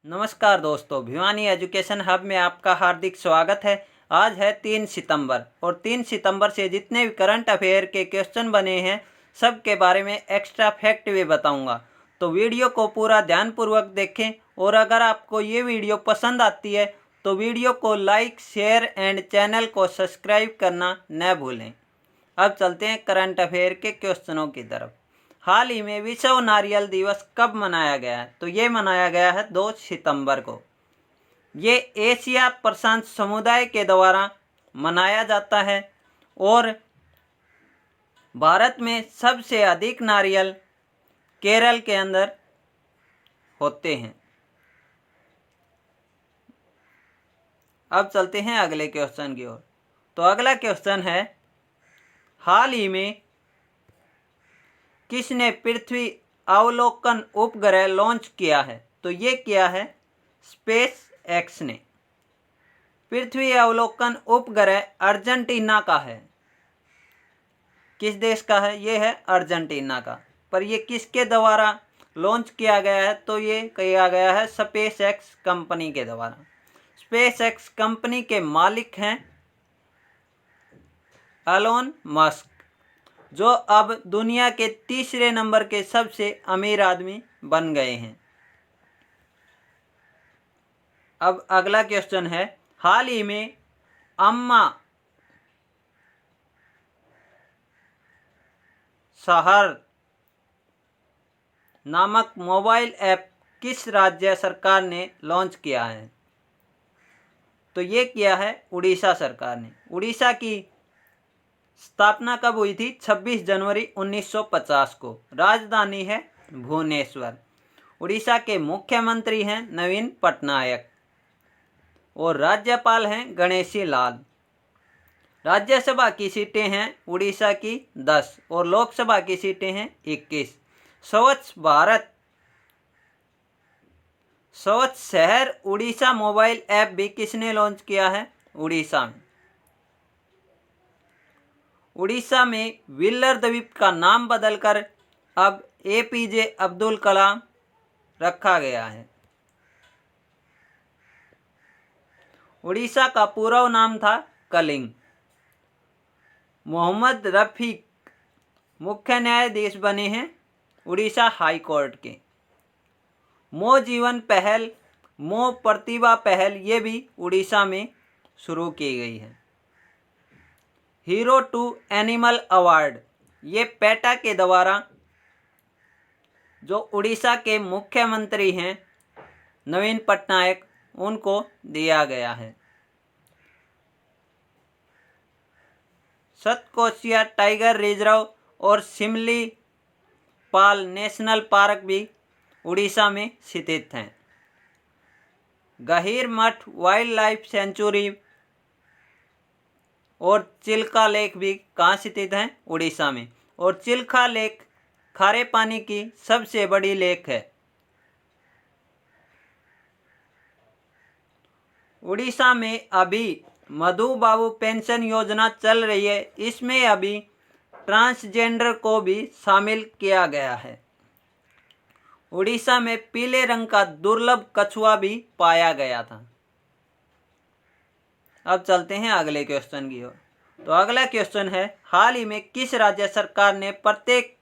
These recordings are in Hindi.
नमस्कार दोस्तों, भिवानी एजुकेशन हब में आपका हार्दिक स्वागत है। आज है 3 सितंबर और 3 सितंबर से जितने भी करंट अफेयर के क्वेश्चन बने हैं सब के बारे में एक्स्ट्रा फैक्ट भी बताऊंगा। तो वीडियो को पूरा ध्यानपूर्वक देखें और अगर आपको ये वीडियो पसंद आती है तो वीडियो को लाइक, शेयर एंड चैनल को सब्सक्राइब करना न भूलें। अब चलते हैं करंट अफेयर के क्वेश्चनों की तरफ। हाल ही में विश्व नारियल दिवस कब मनाया गया है? तो ये मनाया गया है 2 सितंबर को। ये एशिया प्रशांत समुदाय के द्वारा मनाया जाता है और भारत में सबसे अधिक नारियल केरल के अंदर होते हैं। अब चलते हैं अगले क्वेश्चन की ओर। तो अगला क्वेश्चन है, हाल ही में किसने पृथ्वी अवलोकन उपग्रह लॉन्च किया है? तो ये किया है स्पेस एक्स ने। पृथ्वी अवलोकन उपग्रह अर्जेंटीना का है। किस देश का है? ये है अर्जेंटीना का। पर ये किसके द्वारा लॉन्च किया गया है? तो ये किया गया है स्पेस एक्स कंपनी के द्वारा। स्पेस एक्स कंपनी के मालिक हैं एलोन मस्क, जो अब दुनिया के तीसरे नंबर के सबसे अमीर आदमी बन गए हैं। अब अगला क्वेश्चन है, हाल ही में अम्मा शहर नामक मोबाइल ऐप किस राज्य सरकार ने लॉन्च किया है? तो ये किया है उड़ीसा सरकार ने। उड़ीसा की स्थापना कब हुई थी? 26 जनवरी 1950 को। राजधानी है भुवनेश्वर। उड़ीसा के मुख्यमंत्री हैं नवीन पटनायक और राज्यपाल हैं गणेशी लाल। राज्यसभा की सीटें हैं उड़ीसा की 10 और लोकसभा की सीटें हैं 21। स्वच्छ भारत स्वच्छ शहर उड़ीसा मोबाइल ऐप भी किसने लॉन्च किया है? उड़ीसा में। उड़ीसा में व्हीलर द्वीप का नाम बदलकर अब एपीजे अब्दुल कलाम रखा गया है। उड़ीसा का पूरा नाम था कलिंग। मोहम्मद रफीक मुख्य न्यायाधीश बने हैं उड़ीसा हाई कोर्ट के। मो जीवन पहल, मो प्रतिभा पहल ये भी उड़ीसा में शुरू की गई है। हीरो टू एनिमल अवार्ड ये पेटा के द्वारा, जो उड़ीसा के मुख्यमंत्री हैं नवीन पटनायक, उनको दिया गया है। सतकोशिया टाइगर रिजर्व और शिमली पाल नेशनल पार्क भी उड़ीसा में स्थित हैं। गहीर मठ वाइल्ड लाइफ सेंचुरी और चिल्का लेक भी कहाँ स्थित हैं? उड़ीसा में। और चिल्का लेक खारे पानी की सबसे बड़ी लेक है। उड़ीसा में अभी मधु बाबू पेंशन योजना चल रही है। इसमें अभी ट्रांसजेंडर को भी शामिल किया गया है। उड़ीसा में पीले रंग का दुर्लभ कछुआ भी पाया गया था। अब चलते हैं अगले क्वेश्चन की ओर। तो अगला क्वेश्चन है, हाल ही में किस राज्य सरकार ने प्रत्येक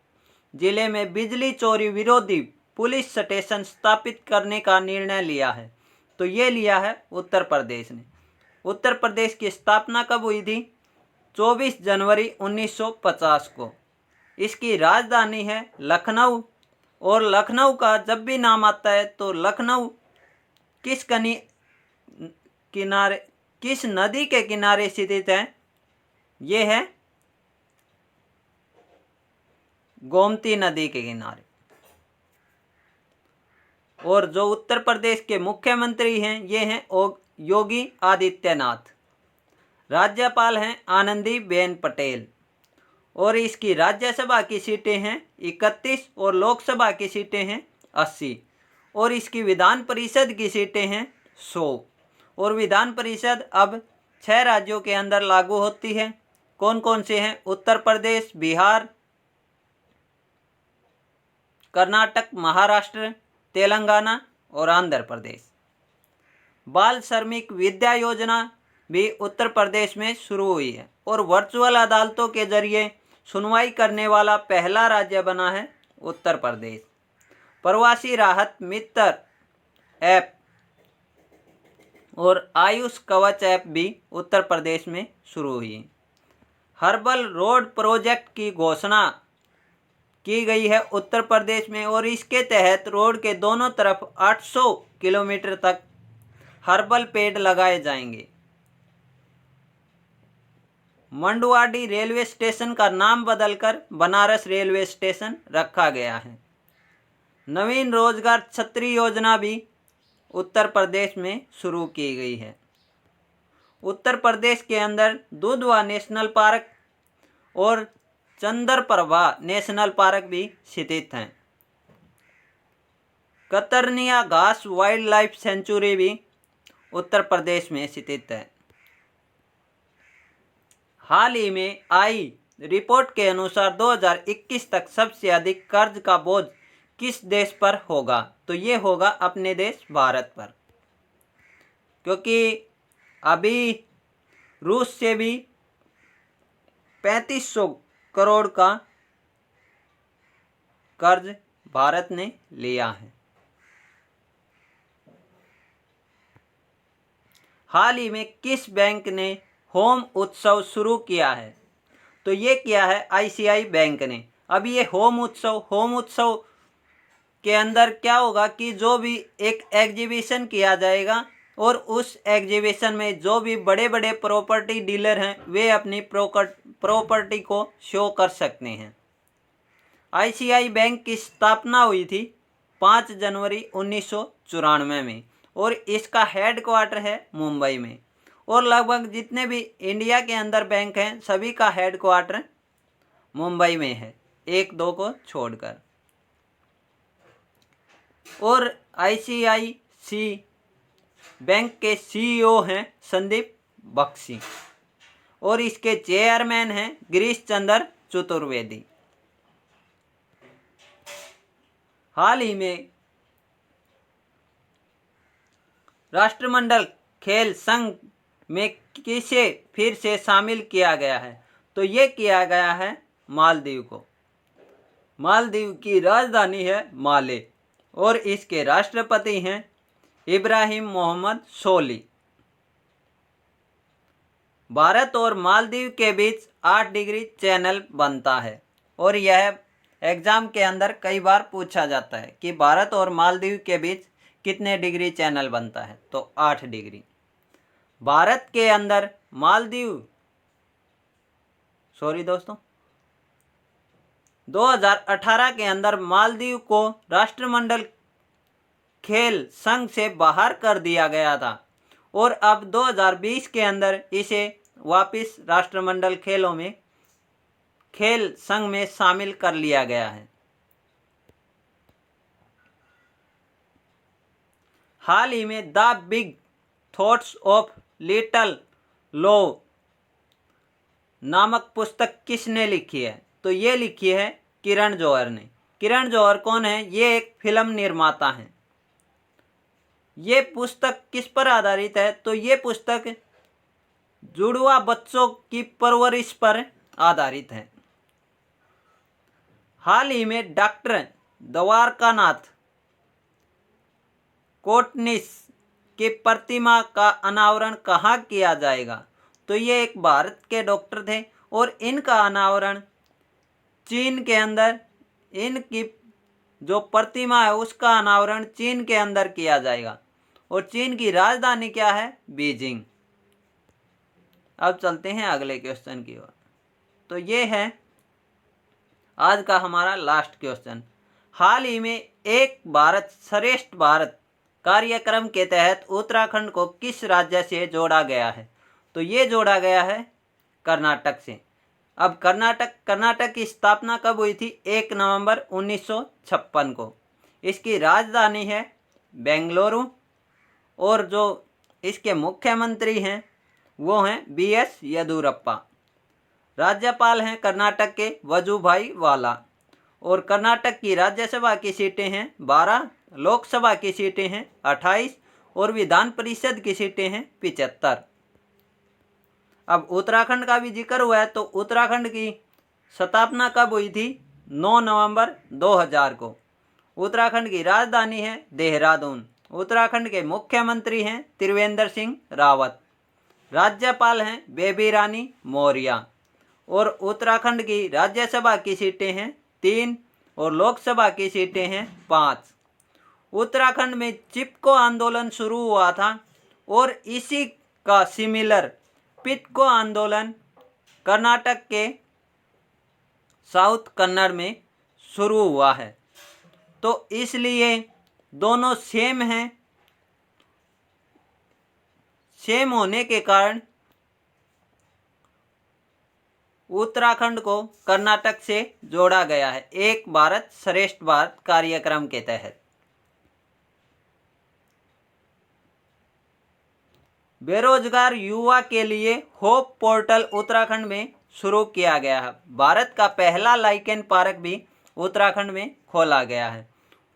जिले में बिजली चोरी विरोधी पुलिस स्टेशन स्थापित करने का निर्णय लिया है? तो ये लिया है उत्तर प्रदेश ने। उत्तर प्रदेश की स्थापना कब हुई थी? 24 जनवरी 1950 को। इसकी राजधानी है लखनऊ और लखनऊ का जब भी नाम आता है तो लखनऊ किस नदी के किनारे स्थित है? ये है गोमती नदी के किनारे। और जो उत्तर प्रदेश के मुख्यमंत्री हैं ये हैं योगी आदित्यनाथ। राज्यपाल हैं आनंदीबेन पटेल और इसकी राज्यसभा की सीटें हैं 31 और लोकसभा की सीटें हैं 80 और इसकी विधान परिषद की सीटें हैं 100। और विधान परिषद अब 6 राज्यों के अंदर लागू होती है। कौन कौन से हैं? उत्तर प्रदेश, बिहार, कर्नाटक, महाराष्ट्र, तेलंगाना और आंध्र प्रदेश। बाल श्रमिक विद्या योजना भी उत्तर प्रदेश में शुरू हुई है और वर्चुअल अदालतों के जरिए सुनवाई करने वाला पहला राज्य बना है उत्तर प्रदेश। प्रवासी राहत मित्र ऐप और आयुष कवच ऐप भी उत्तर प्रदेश में शुरू हुई। हर्बल रोड प्रोजेक्ट की घोषणा की गई है उत्तर प्रदेश में और इसके तहत रोड के दोनों तरफ 800 किलोमीटर तक हर्बल पेड़ लगाए जाएंगे। मंडुआडीह रेलवे स्टेशन का नाम बदलकर बनारस रेलवे स्टेशन रखा गया है। नवीन रोजगार छतरी योजना भी उत्तर प्रदेश में शुरू की गई है। उत्तर प्रदेश के अंदर दुधवा नेशनल पार्क और चंद्रप्रभा नेशनल पार्क भी स्थित हैं। कतरनिया घास वाइल्ड लाइफ सेंचुरी भी उत्तर प्रदेश में स्थित है। हाल ही में आई रिपोर्ट के अनुसार 2021 तक सबसे अधिक कर्ज का बोझ किस देश पर होगा, तो ये होगा अपने देश भारत पर, क्योंकि अभी रूस से भी 3500 करोड़ का कर्ज भारत ने लिया है। हाल ही में किस बैंक ने होम उत्सव शुरू किया है, तो ये किया है आईसीआई बैंक ने। अब ये होम उत्सव के अंदर क्या होगा कि जो भी एक एग्जीबिशन किया जाएगा और उस एग्जीबिशन में जो भी बड़े बड़े प्रॉपर्टी डीलर हैं वे अपनी प्रॉपर्टी को शो कर सकते हैं। आईसीआई बैंक की स्थापना हुई थी 5 जनवरी 1994 में और इसका हेडक्वार्टर है मुंबई में और लगभग जितने भी इंडिया के अंदर बैंक हैं सभी का हेडक्वार्टर मुंबई में है, 1-2 को छोड़कर। और आईसीआईसी बैंक के सीईओ हैं संदीप बख्शी और इसके चेयरमैन हैं गिरीश चंद्र चतुर्वेदी। हाल ही में राष्ट्रमंडल खेल संघ में किसे फिर से शामिल किया गया है, तो ये किया गया है मालदीव को। मालदीव की राजधानी है माले और इसके राष्ट्रपति हैं इब्राहिम मोहम्मद सोली। भारत और मालदीव के बीच 8 डिग्री चैनल बनता है और यह एग्जाम के अंदर कई बार पूछा जाता है कि भारत और मालदीव के बीच कितने डिग्री चैनल बनता है, तो 8 डिग्री। भारत के अंदर मालदीव 2018 के अंदर मालदीव को राष्ट्रमंडल खेल संघ से बाहर कर दिया गया था और अब 2020 के अंदर इसे वापस राष्ट्रमंडल खेल संघ में शामिल कर लिया गया है। हाल ही में the big thoughts of little Luv नामक पुस्तक किसने लिखी है, तो ये लिखी है किरण जौहर ने। किरण जौहर कौन है? ये एक फिल्म निर्माता हैं। ये पुस्तक किस पर आधारित है, तो ये पुस्तक जुड़वा बच्चों की परवरिश पर आधारित है। हाल ही में डॉक्टर द्वारकानाथ कोटनिस की प्रतिमा का अनावरण कहाँ किया जाएगा, तो ये एक भारत के डॉक्टर थे और इनका अनावरण चीन के अंदर, इनकी जो प्रतिमा है उसका अनावरण चीन के अंदर किया जाएगा और चीन की राजधानी क्या है? बीजिंग। अब चलते हैं अगले क्वेश्चन की ओर। तो ये है आज का हमारा लास्ट क्वेश्चन। हाल ही में एक भारत श्रेष्ठ भारत कार्यक्रम के तहत उत्तराखंड को किस राज्य से जोड़ा गया है, तो ये जोड़ा गया है कर्नाटक से। अब कर्नाटक की स्थापना कब हुई थी? 1 नवंबर 1956 को। इसकी राजधानी है बेंगलुरु और जो इसके मुख्यमंत्री हैं वो हैं BS येदियुरप्पा। राज्यपाल हैं कर्नाटक के वजुभाई वाला और कर्नाटक की राज्यसभा की सीटें हैं 12, लोकसभा की सीटें हैं 28 और विधान परिषद की सीटें हैं 75। अब उत्तराखंड का भी जिक्र हुआ है तो उत्तराखंड की स्थापना कब हुई थी? 9 नवंबर 2000 को। उत्तराखंड की राजधानी है देहरादून। उत्तराखंड के मुख्यमंत्री हैं त्रिवेंद्र सिंह रावत। राज्यपाल हैं बेबी रानी मौर्य। और उत्तराखंड की राज्यसभा की सीटें हैं 3 और लोकसभा की सीटें हैं 5। उत्तराखंड में चिपको आंदोलन शुरू हुआ था और इसी का सिमिलर पिटको आंदोलन कर्नाटक के साउथ कन्नड़ में शुरू हुआ है। तो इसलिए दोनों सेम हैं। सेम होने के कारण उत्तराखंड को कर्नाटक से जोड़ा गया है एक भारत श्रेष्ठ भारत कार्यक्रम के तहत। बेरोजगार युवा के लिए होप पोर्टल उत्तराखंड में शुरू किया गया है। भारत का पहला लाइकेन पार्क भी उत्तराखंड में खोला गया है।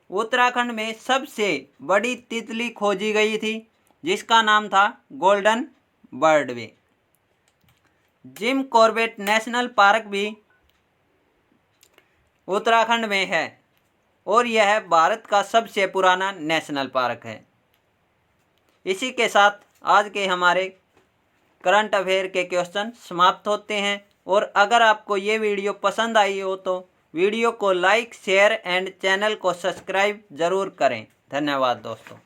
उत्तराखंड में सबसे बड़ी तितली खोजी गई थी जिसका नाम था गोल्डन बर्डवे। जिम कॉर्बेट नेशनल पार्क भी उत्तराखंड में है और यह भारत का सबसे पुराना नेशनल पार्क है। इसी के साथ आज के हमारे करंट अफेयर के क्वेश्चन समाप्त होते हैं। और अगर आपको ये वीडियो पसंद आई हो तो वीडियो को लाइक शेयर एंड चैनल को सब्सक्राइब ज़रूर करें। धन्यवाद दोस्तों।